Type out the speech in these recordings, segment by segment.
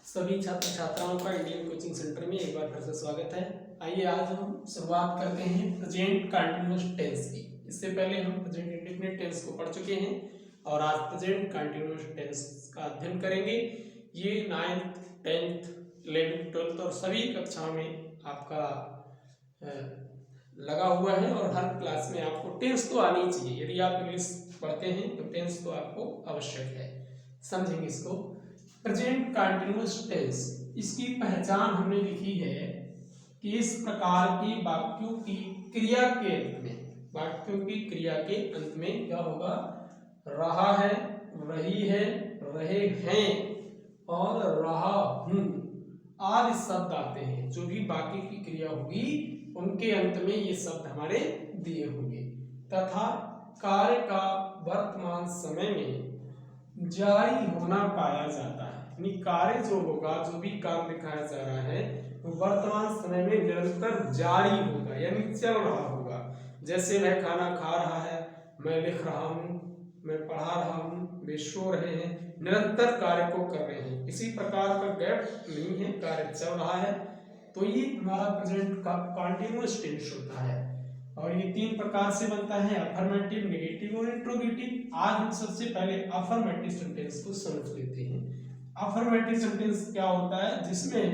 सभी छात्र छात्राओं का इंडियन कोचिंग सेंटर में एक बार फिर से स्वागत है। आइए आज हम शुरुआत करते हैं प्रेजेंट कंटिन्यूअस टेंस की। इससे पहले हम प्रेजेंट इंडेफिनिट टेंस को पढ़ चुके हैं और आज प्रेजेंट कंटिन्यूअस टेंस का अध्ययन करेंगे। ये 9th 10th 11th 12th और सभी कक्षाओं में आपका लगा हुआ है और हर क्लास में आपको टेंस तो आनी चाहिए। यदि आप इंग्लिश पढ़ते हैं तो टेंस तो आपको आवश्यक है। समझेंगे इसको। प्रेजेंट कंटिन्यूअस टेंस, इसकी पहचान हमने लिखी है कि इस प्रकार की वाक्यों की क्रिया के अंत में, वाक्यों की क्रिया के अंत में क्या होगा? रहा है, रही है, रहे हैं और रहा हूं आदि शब्द आते हैं। जो भी बाकी की क्रिया होगी उनके अंत में ये शब्द हमारे दिए होंगे। तथा कार्य का वर्तमान समय में जारी होना पाया जाता है। यानी कार्य जो होगा, जो भी काम दिखाया जा रहा है वो वर्तमान समय में निरंतर जारी होगा, यानी चल रहा होगा। जैसे मैं खाना खा रहा है, मैं लिख रहा हूँ, मैं पढ़ा रहा हूँ, वे सो रहे हैं, निरंतर कार्य को कर रहे हैं। किसी प्रकार का गैप नहीं है, कार्य चल रहा है। तो ये हमारा प्रेजेंट का कंटिन्यूअस टेंस होता है और ये 3 प्रकार से बनता है, अफर्मेटिव, नेगेटिव और इंट्रोगेटिव। आज हम सबसे पहले अफर्मेटिव सेंटेंस को समझ लेते हैं। अफर्मेटिव सेंटेंस क्या होता है? जिसमें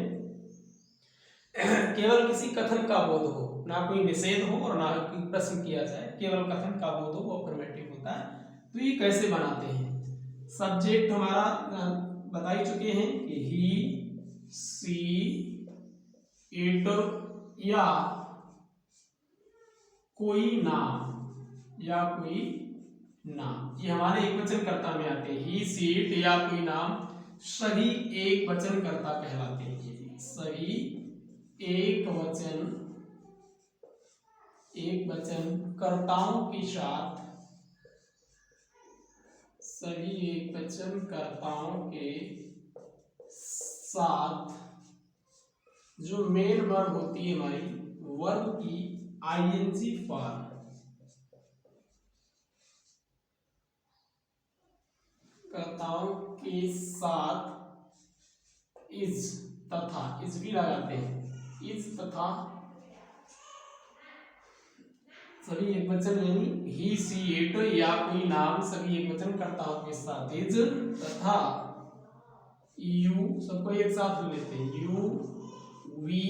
केवल किसी कथन का बोध हो, ना कोई निषेध हो और ना कोई प्रश्न किया जाए, केवल कथन का बोध हो, वो अफर्मेटिव होता है। तो ये कैसे बनाते हैं? सब्जेक्ट हमारा बता ही चुके हैं कि ही, सी, इट या कोई नाम या कोई नाम, ये हमारे एक वचन कर्ता में आते हैं। ही, सी, इट या कोई नाम सभी एक वचन कर्ता कहलाते हैं। सभी एक वचन कर्ताओं के साथ, सभी एक वचन कर्ताओं के साथ जो मेन वर्ब होती है हमारी, वर्ब की आईएनजी फॉर्म, कर्ताओं के साथ इज तथा, इज भी लगाते हैं, इज तथा सभी एक वचन, यानी ही, सी, इट या कोई नाम सभी एक वचन कर्ताओं के साथ इज तथा यू, सबको एक साथ लेते हैं, यू, वी,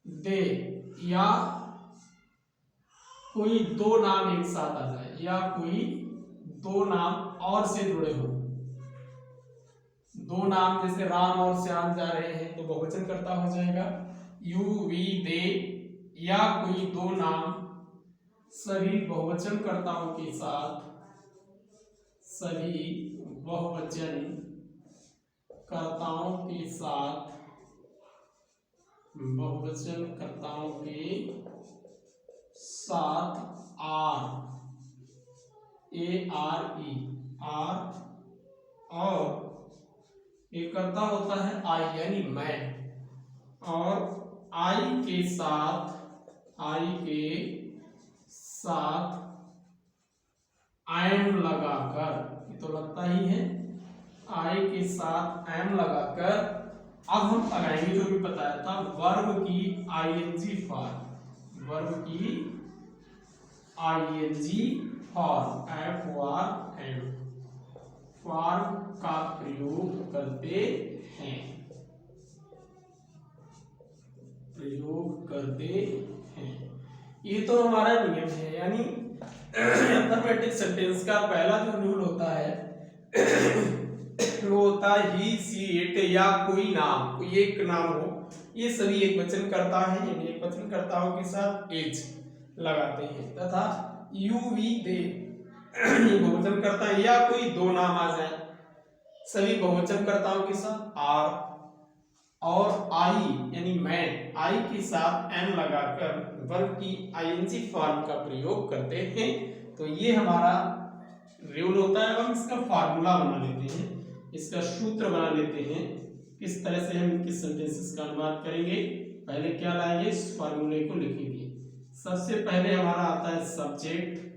दे या कोई दो नाम एक साथ आ जाए या कोई दो नाम और से जुड़े हो। दो नाम जैसे राम और श्याम जा रहे हैं तो बहुवचन कर्ता हो जाएगा। यू, वी, दे या कोई दो नाम सभी बहुवचन कर्ताओं के साथ, सभी बहुवचन कर्ताओं के साथ, बहुवचन कर्ताओं के साथ are, A R E, are, और एक कर्ता होता है आई यानी मैं, और आई के साथ, आई के साथ एम लगाकर, ये तो लगता ही है, आई के साथ एम लगाकर अब हम लगाएंगे जो भी बताया था, वर्ब की आईएनजी फॉर्म, वर्ब की ING form, F R M form का प्रयोग करते हैं, प्रयोग करते हैं। ये तो हमारा नियम है। यानी अफर्मेटिव सेंटेंस का पहला जो रूल होता है वो होता है ही, सी, इट या कोई नाम, कोई एक नाम हो, ये सभी एक वचन करता है, यानी एक वचन कर्ताओं के साथ एज लगाते हैं। तथा यू, वी, दे ये बहुवचन करता है या कोई दो नाम आ जाए सभी बहुवचन कर्ताओं के साथ आर, और आई यानी मैं, आई के साथ एन लगाकर वर्ब की आईएनजी फॉर्म का प्रयोग करते हैं। तो ये हमारा रूल होता है। हम इसका फार्मूला बना लेते हैं, इसका सूत्र बना लेते हैं, किस तरह से हम किस सेंटेंसेस का अनुवाद करेंगे। पहले क्या लाएंगे, इस फार्मूले को लिखेंगे। सबसे पहले हमारा आता है सब्जेक्ट,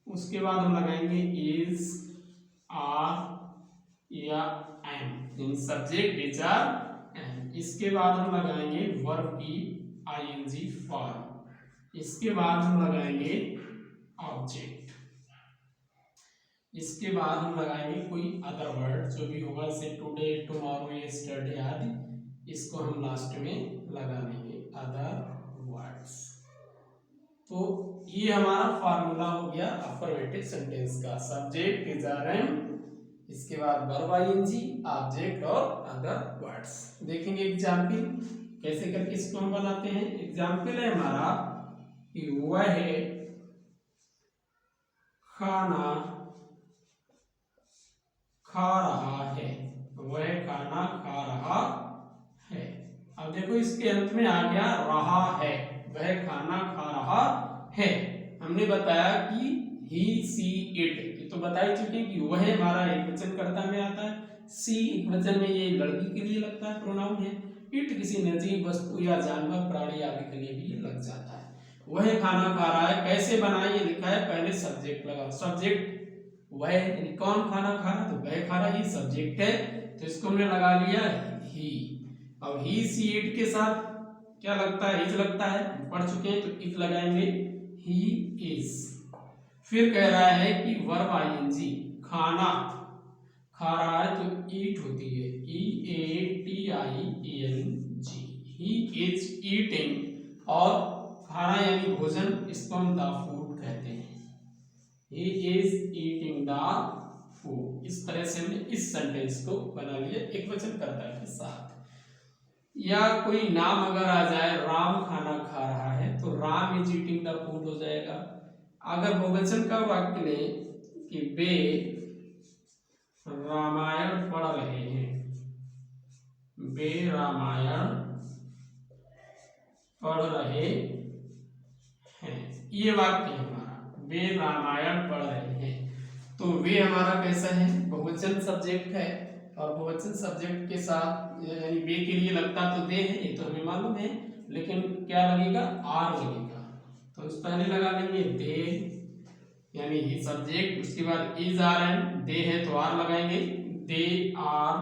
उसके बाद हम लगाएंगे इज, आर या am, in subject which are am. इसके बाद हम लगाएंगे वर्ब की आईएनजी फॉर्म। इसके बाद हम लगाएंगे ऑब्जेक्ट। इसके बाद हम लगाएंगे कोई अदर वर्ड जो भी होगा, जैसे टुडे, टुमारो, यस्टरडे आदि, इसको हम लास्ट में लगा लेंगे अदर वर्ड्स। तो ये हमारा फार्मूला हो गया अफर्मेटिव सेंटेंस का। सब्जेक्ट इज आर एम, इसके बाद वर्ब आईएनजी, ऑब्जेक्ट और अदर वर्ड्स। देखेंगे एग्जाम्पल कैसे करके इसको हम बनाते हैं। एग्जाम्पल है हमारा कि वह खाना खा रहा है, वह खाना खा रहा है। अब देखो इसके अंत में आ गया रहा है, वह खाना खा रहा है। हमने बताया कि ही, सी, इट, ये तो बता ही चुके कि वह हमारा एक वचन कर्ता में आता है, सी एक वचन में ये लड़की के लिए लगता है, प्रोनाउन है, इट किसी निर्जीव वस्तु या जानवर, प्राणी आदि के लिए भी ये लग जाता है। वह खाना खा रहा है, कैसे बनाए ये लिखा है, पहले सब्जेक्ट लगाओ। सब्जेक्ट वह यानी कौन खाना खा रहा, तो वह खा रहा, ये सब्जेक्ट है, तो इसको हमने लगा लिया ही। अब ही, सी, इट के साथ क्या लगता है, इज लगता है, पढ़ चुके हैं, तो इज लगाएंगे, ही इज। फिर कह रहा है कि वर्ब आईएनजी, खाना खा रहा है तो ईट होती है, EATIENG, ही इज ईटिंग, और खाना यानी भोजन, इसको हम द फूड कहते हैं, he is eating the food। इस तरह से हमने इस सेंटेंस को बना लिया एक वचन कर्ता के साथ। या कोई नाम अगर आ जाए, राम खाना खा रहा है, तो Ram is eating the food हो जाएगा। अगर बहुवचन का वाक्य लें कि वे रामायण पढ़ रहे हैं, वे रामायण पढ़ रहे हैं, ये वाक्य है हमारा, वे रामायण पढ़ रहे हैं। तो वे हमारा कैसा है, बहुवचन सब्जेक्ट है, और बहुवचन सब्जेक्ट के साथ यानी वे के लिए लगता तो दे है, ये तो हमें मालूम है, लेकिन क्या लगेगा, आर लगेगा। तो उस पहले लगा लेंगे दे यानी ही सब्जेक्ट, उसके बाद इज आर एन, दे है तो आर लगाएंगे, दे आर,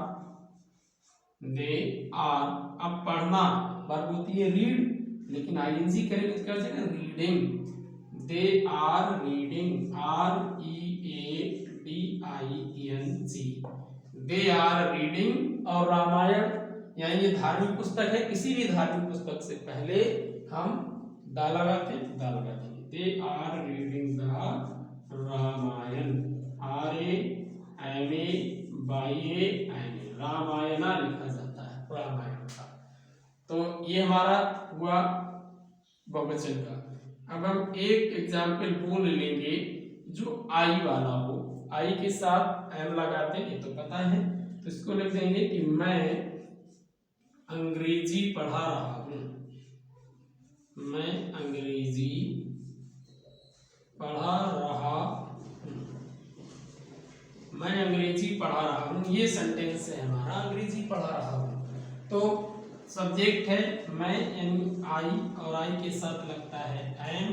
दे आर। अब पढ़ना वर्ब होती है रीड, लेकिन आईएनजी करेंगे तो क्या हो जाएगा, reading. They are reading, READING, they are reading. और रामायण यानी ये धार्मिक पुस्तक है, किसी भी धार्मिक पुस्तक से पहले हम दा लगाते हैं, दा लगा देंगे, they are reading the Ramayana, RAMAYN, Ramayana लिखा जाता है, रामायण का। तो ये हमारा हुआ बहुवचन का। अब हम एक एग्जाम्पल बोल लेंगे जो आई वाला हो, आई के साथ एम लगाते हैं, ये तो पता है, तो इसको लिख देंगे कि मैं अंग्रेजी पढ़ा रहा हूं, मैं अंग्रेजी पढ़ा रहा हूं, मैं अंग्रेजी पढ़ा रहा हूं, ये सेंटेंस है हमारा, अंग्रेजी पढ़ा रहा हूं। तो सब्जेक्ट है मैं यानी आई, और आई के साथ लगता है एम,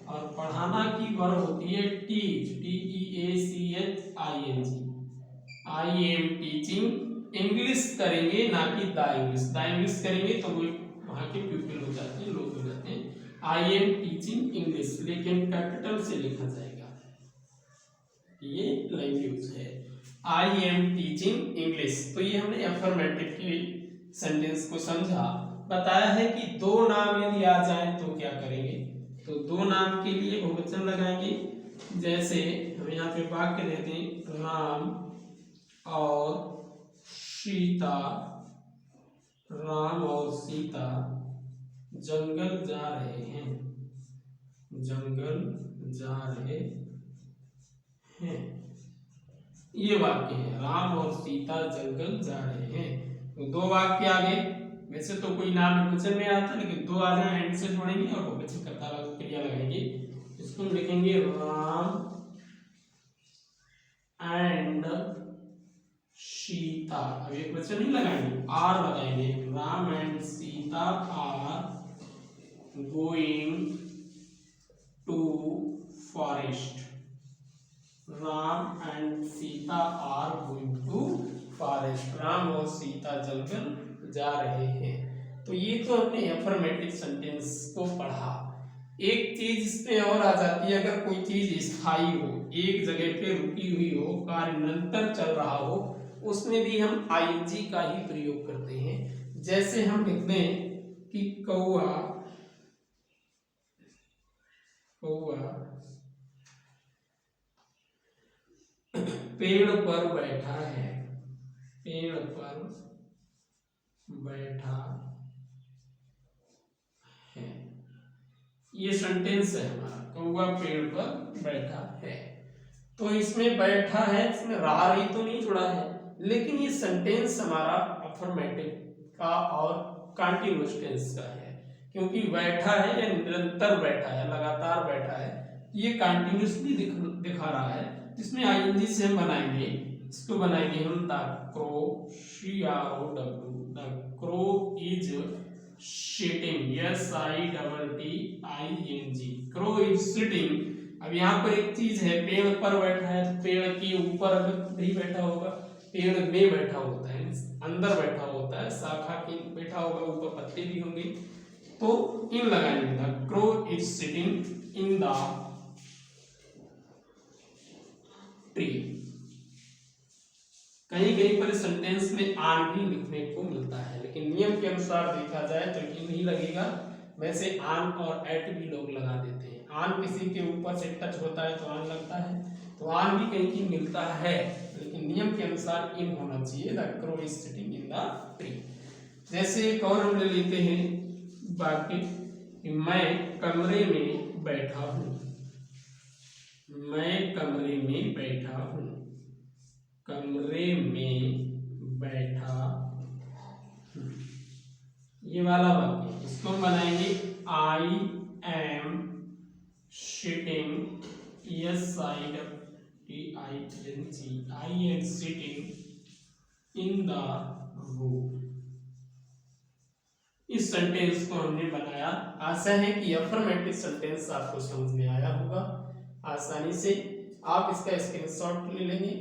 और पढ़ाना की वर्ब होती है teach, TEACHING, I am teaching. English करेंगे ना कि द इंग्लिश, द इंग्लिश करेंगे तो वो वहाँ के पीपल हो जाते हैं, लोग हो जाते हैं। आई एम टीचिंग इंग्लिश, लेकिन कैपिटल से लिखा जाएगा, ये लैंग्वेज है, आई एम टीचिंग इंग्लिश। तो ये हमने अफर्मेटिव की सेंटेंस को समझा। बताया है कि दो नाम यदि आ जाए तो क्या करेंगे, तो दो नाम के लिए बहुवचन लगाएंगे। जैसे हम यहाँ पे वाक्य देते हैं, राम और सीता, राम और सीता जंगल जा रहे हैं, जंगल जा रहे हैं, ये वाक्य है, राम और सीता जंगल जा रहे हैं। तो दो वाक्य आ गए। वैसे तो कोई नाम बहुवचन में आता, लेकिन दो आ जाए एंड से जोड़ेंगे और बहुवचन कर्ता क्रिया लगाएंगे। इसको हम लिखेंगे राम एंड सीता। अब एक वचन नहीं लगाएंगे, आर लगाएंगे, Ram and Sita are going to forest, Ram and Sita are going to forest, Ram और सीता जंगल जा रहे हैं। तो ये तो हमने अफर्मेटिव सेंटेंस को पढ़ा। एक चीज इसमें और आ जाती है, अगर कोई चीज स्थायी हो, एक जगह पे रुकी हुई हो, कार्य निरंतर चल रहा हो, उसमें भी हम आईएनजी का ही प्रयोग करते हैं। जैसे हम लिखते हैं कि कौआ पेड़ पर बैठा है, पेड़ पर बैठा है, ये सेंटेंस है हमारा, कौआ पेड़ पर बैठा है। तो इसमें बैठा है, इसमें रहा रही तो नहीं जुड़ा है, लेकिन ये सेंटेंस हमारा अफर्मेटिव का और कंटीन्यूअस टेंस का है, क्योंकि बैठा है या निरंतर बैठा है, लगातार बैठा है, ये कंटिन्यूअसली दिखा रहा है। इसमें आईएनजी से हम बनाएंगे, इसको बनाएंगे हम the crow, CROW, the crow is sitting, SITTING, crow is sitting. अब यहाँ पर एक चीज है, पेड़ पर बैठा है, तो पेड़ के ऊपर अगर नहीं बैठा होगा, पेड़ में बैठा होता है, अंदर बैठा होता है, शाखा के बैठा होगा, ऊपर पत्ते भी होंगे, तो इन लगाएंगे, the crow is sitting in the tree. कहीं कहीं पर सेंटेंस में आन भी लिखने को मिलता है, लेकिन नियम के अनुसार देखा जाए तो ये नहीं लगेगा। वैसे आन और एट भी लोग लगा देते हैं, आन किसी के ऊपर से टच होता है तो आन लगता है, तो आन भी कहीं कहीं मिलता है, लेकिन नियम के अनुसार इन होना चाहिए, the crow is sitting in the tree. जैसे एक और हम ले लेते हैं वाक्य, मैं कमरे में बैठा हूँ, मैं कमरे में बैठा हूँ, कमरे में बैठा हूँ, ये वाला वाक्य, इसको हम बनाएंगे I am sitting, SITTING, I am sitting in the room. इस सेंटेंस को हमने बनाया। आशा है कि अफर्मेटिव सेंटेंस आपको समझ में आया होगा। आसानी से आप इसका स्क्रीनशॉट ले लेंगे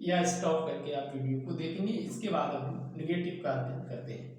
या स्टॉप करके आप वीडियो को देखेंगे। इसके बाद हम निगेटिव का अध्ययन करते हैं।